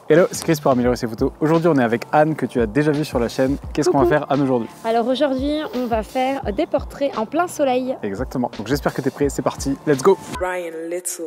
Hello, c'est Chris pour Améliorer ses photos. Aujourd'hui, on est avec Anne que tu as déjà vu sur la chaîne. Qu'est-ce qu'on va faire, Anne, aujourd'hui? Alors aujourd'hui, on va faire des portraits en plein soleil. Exactement. Donc j'espère que tu es prêt. C'est parti. Let's go. Ryan Little.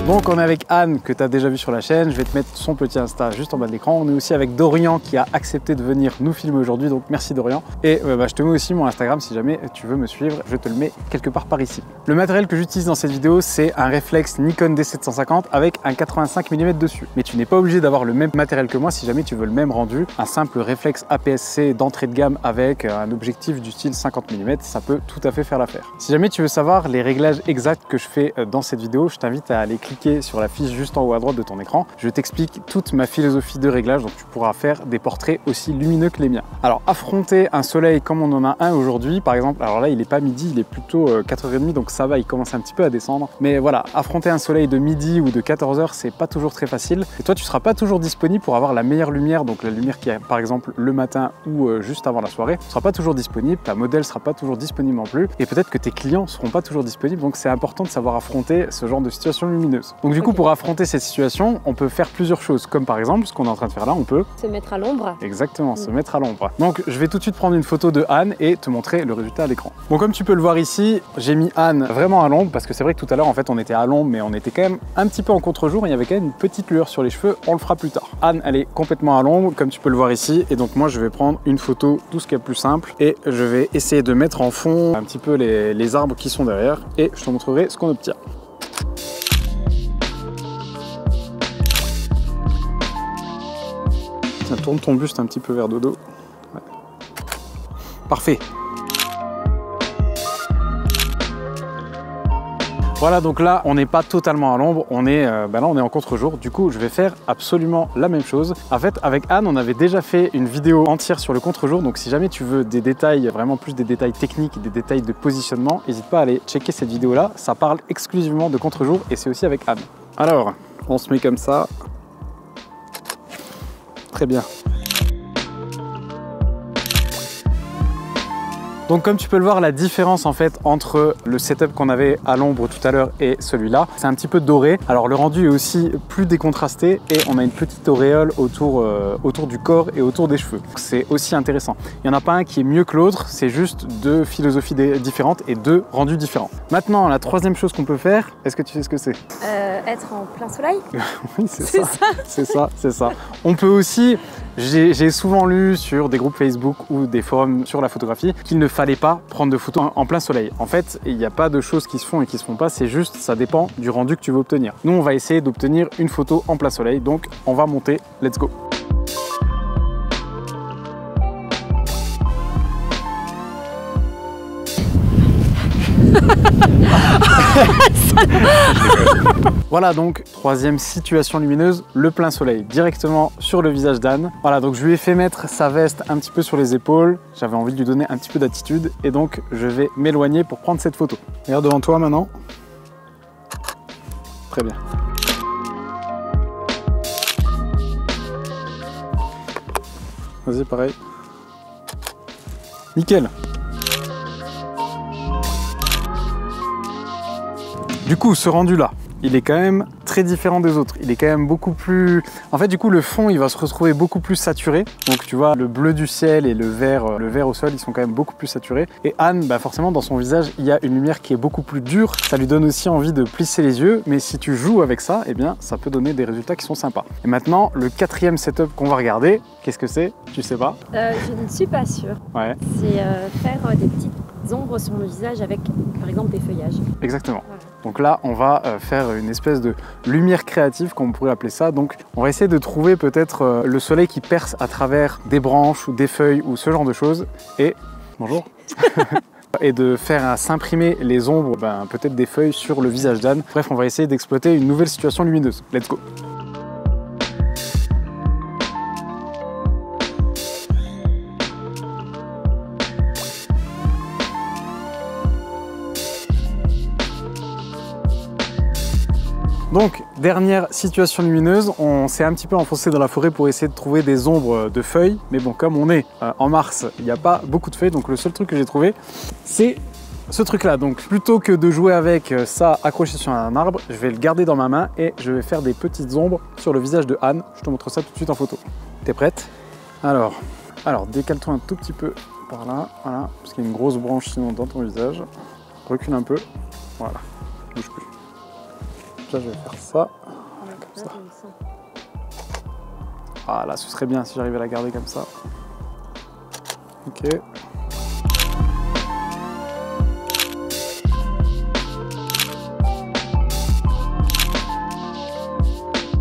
Donc on est avec Anne que tu as déjà vu sur la chaîne, je vais te mettre son petit Insta juste en bas de l'écran. On est aussi avec Dorian qui a accepté de venir nous filmer aujourd'hui, donc merci Dorian. Et je te mets aussi mon Instagram si jamais tu veux me suivre, je te le mets quelque part par ici. Le matériel que j'utilise dans cette vidéo, c'est un réflexe Nikon D750 avec un 85 mm dessus. Mais tu n'es pas obligé d'avoir le même matériel que moi si jamais tu veux le même rendu. Un simple réflexe APS-C d'entrée de gamme avec un objectif du style 50 mm, ça peut tout à fait faire l'affaire. Si jamais tu veux savoir les réglages exacts que je fais dans cette vidéo, je t'invite à aller cliquer sur la fiche juste en haut à droite de ton écran. Je t'explique toute ma philosophie de réglage, donc tu pourras faire des portraits aussi lumineux que les miens. Alors affronter un soleil comme on en a un aujourd'hui, par exemple, alors là il est pas midi, il est plutôt 4h30, donc ça va, il commence un petit peu à descendre. Mais voilà, affronter un soleil de midi ou de 14h, c'est pas toujours très facile. Et toi tu seras pas toujours disponible pour avoir la meilleure lumière, donc la lumière qui est par exemple le matin ou juste avant la soirée, ne sera pas toujours disponible, ta modèle sera pas toujours disponible non plus, et peut-être que tes clients seront pas toujours disponibles, donc c'est important de savoir affronter ce genre de situation lumineuse. Donc du coup, pour affronter cette situation, on peut faire plusieurs choses, comme par exemple ce qu'on est en train de faire là, on peut se mettre à l'ombre. Exactement, se mettre à l'ombre. Donc je vais tout de suite prendre une photo de Anne et te montrer le résultat à l'écran. Bon, comme tu peux le voir ici, j'ai mis Anne vraiment à l'ombre parce que c'est vrai que tout à l'heure en fait on était à l'ombre, mais on était quand même un petit peu en contre-jour, il y avait quand même une petite lueur sur les cheveux, on le fera plus tard. Anne, elle est complètement à l'ombre comme tu peux le voir ici, et donc moi je vais prendre une photo tout ce qui est plus simple et je vais essayer de mettre en fond un petit peu les arbres qui sont derrière et je te montrerai ce qu'on obtient. Tourne ton buste un petit peu vers dodo. Ouais. Parfait. Voilà, donc là on n'est pas totalement à l'ombre, on est là on est en contre-jour. Du coup je vais faire absolument la même chose. En fait avec Anne on avait déjà fait une vidéo entière sur le contre-jour, donc si jamais tu veux des détails, vraiment plus des détails techniques, des détails de positionnement, n'hésite pas à aller checker cette vidéo là, ça parle exclusivement de contre-jour et c'est aussi avec Anne. Alors on se met comme ça. Très bien. Donc comme tu peux le voir, la différence en fait entre le setup qu'on avait à l'ombre tout à l'heure et celui-là, c'est un petit peu doré. Alors le rendu est aussi plus décontrasté et on a une petite auréole autour du corps et autour des cheveux. C'est aussi intéressant. Il n'y en a pas un qui est mieux que l'autre, c'est juste deux philosophies différentes et deux rendus différents. Maintenant, la troisième chose qu'on peut faire, est-ce que tu sais ce que c'est? Être en plein soleil. Oui, c'est ça. C'est ça, c'est ça. On peut aussi, j'ai souvent lu sur des groupes Facebook ou des forums sur la photographie qu'il ne fallait pas prendre de photos en plein soleil. En fait, il n'y a pas de choses qui se font et qui se font pas, c'est juste, ça dépend du rendu que tu veux obtenir. Nous, on va essayer d'obtenir une photo en plein soleil, donc on va monter, let's go. Voilà donc troisième situation lumineuse, le plein soleil directement sur le visage d'Anne. Voilà, donc je lui ai fait mettre sa veste un petit peu sur les épaules, j'avais envie de lui donner un petit peu d'attitude et donc je vais m'éloigner pour prendre cette photo. Regarde devant toi maintenant. Très bien. Vas-y, pareil. Nickel. Du coup, ce rendu-là, il est quand même très différent des autres. Il est quand même beaucoup plus... En fait, du coup, le fond, il va se retrouver beaucoup plus saturé. Donc, tu vois, le bleu du ciel et le vert au sol, ils sont quand même beaucoup plus saturés. Et Anne, forcément, dans son visage, il y a une lumière qui est beaucoup plus dure. Ça lui donne aussi envie de plisser les yeux. Mais si tu joues avec ça, eh bien, ça peut donner des résultats qui sont sympas. Et maintenant, le quatrième setup qu'on va regarder, qu'est-ce que c'est? Tu sais pas? Je ne suis pas sûre. Ouais. C'est faire des petites ombres sur le visage avec, par exemple, des feuillages. Exactement. Voilà. Donc là, on va faire une espèce de lumière créative, comme on pourrait appeler ça. Donc on va essayer de trouver peut-être le soleil qui perce à travers des branches ou des feuilles ou ce genre de choses. Et, bonjour et de faire s'imprimer les ombres, peut-être des feuilles sur le visage d'Anne. Bref, on va essayer d'exploiter une nouvelle situation lumineuse. Let's go! Donc, dernière situation lumineuse, on s'est un petit peu enfoncé dans la forêt pour essayer de trouver des ombres de feuilles. Mais bon, comme on est en mars, il n'y a pas beaucoup de feuilles. Donc le seul truc que j'ai trouvé, c'est ce truc-là. Donc plutôt que de jouer avec ça accroché sur un arbre, je vais le garder dans ma main et je vais faire des petites ombres sur le visage de Anne. Je te montre ça tout de suite en photo. T'es prête? Alors décale-toi un tout petit peu par là, voilà, parce qu'il y a une grosse branche sinon dans ton visage. Recule un peu, voilà, bouge plus. Là je vais faire ça, comme ça. Ah là, ce serait bien si j'arrivais à la garder comme ça. Ok.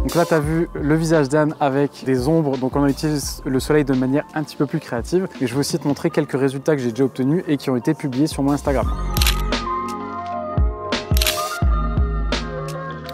Donc là, tu as vu le visage d'Anne avec des ombres. Donc on utilise le soleil de manière un petit peu plus créative. Et je vais aussi te montrer quelques résultats que j'ai déjà obtenus et qui ont été publiés sur mon Instagram.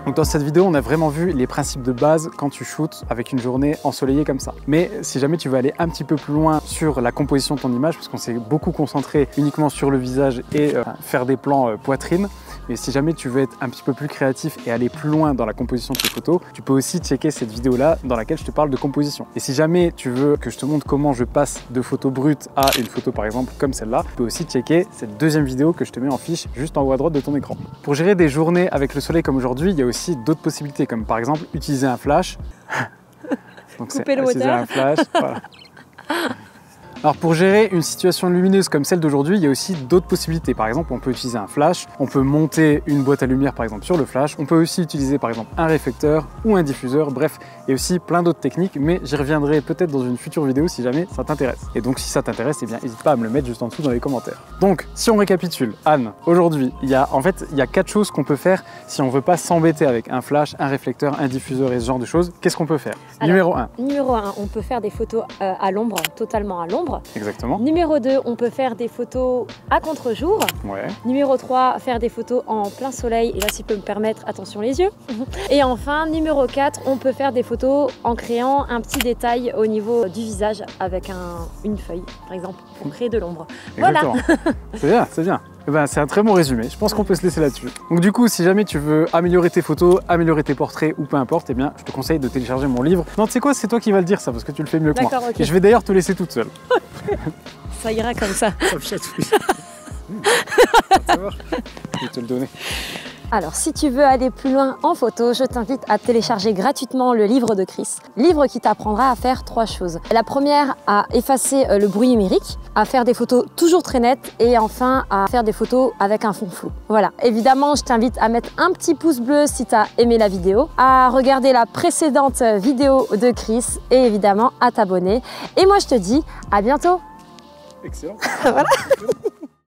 Donc dans cette vidéo, on a vraiment vu les principes de base quand tu shootes avec une journée ensoleillée comme ça. Mais si jamais tu veux aller un petit peu plus loin sur la composition de ton image, parce qu'on s'est beaucoup concentré uniquement sur le visage et faire des plans poitrine, mais si jamais tu veux être un petit peu plus créatif et aller plus loin dans la composition de tes photos, tu peux aussi checker cette vidéo-là dans laquelle je te parle de composition. Et si jamais tu veux que je te montre comment je passe de photos brutes à une photo par exemple comme celle-là, tu peux aussi checker cette deuxième vidéo que je te mets en fiche juste en haut à droite de ton écran. Pour gérer des journées avec le soleil comme aujourd'hui, il y a aussi d'autres possibilités comme par exemple utiliser un flash. Donc c'est utiliser un flash, voilà. Alors pour gérer une situation lumineuse comme celle d'aujourd'hui, il y a aussi d'autres possibilités. Par exemple, on peut utiliser un flash, on peut monter une boîte à lumière par exemple sur le flash, on peut aussi utiliser par exemple un réflecteur ou un diffuseur, bref, il y a aussi plein d'autres techniques, mais j'y reviendrai peut-être dans une future vidéo si jamais ça t'intéresse. Et donc si ça t'intéresse, eh bien n'hésite pas à me le mettre juste en dessous dans les commentaires. Donc si on récapitule, Anne, aujourd'hui, il y a 4 choses qu'on peut faire si on veut pas s'embêter avec un flash, un réflecteur, un diffuseur et ce genre de choses. Qu'est-ce qu'on peut faire? Numéro 1. Numéro 1, on peut faire des photos à l'ombre, totalement à l'ombre. Exactement. Numéro 2, on peut faire des photos à contre-jour. Ouais. Numéro 3, faire des photos en plein soleil. Et là, si je peux me permettre, attention les yeux. Et enfin, numéro 4, on peut faire des photos en créant un petit détail au niveau du visage avec une feuille, par exemple, pour créer de l'ombre. Voilà. C'est bien, c'est bien. Eh ben, c'est un très bon résumé, je pense qu'on peut se laisser là-dessus. Donc du coup, si jamais tu veux améliorer tes photos, améliorer tes portraits ou peu importe, eh bien, je te conseille de télécharger mon livre. Non, tu sais quoi, c'est toi qui vas le dire ça, parce que tu le fais mieux que moi. Okay. Et je vais d'ailleurs te laisser toute seule. Ça ira comme ça. Ça me chatouille. Je vais te le donner. Alors, si tu veux aller plus loin en photo, je t'invite à télécharger gratuitement le livre de Chris. Livre qui t'apprendra à faire 3 choses. La première, à effacer le bruit numérique, à faire des photos toujours très nettes et enfin à faire des photos avec un fond flou. Voilà. Évidemment, je t'invite à mettre un petit pouce bleu si tu as aimé la vidéo, à regarder la précédente vidéo de Chris et évidemment à t'abonner. Et moi, je te dis à bientôt. Excellent. Voilà.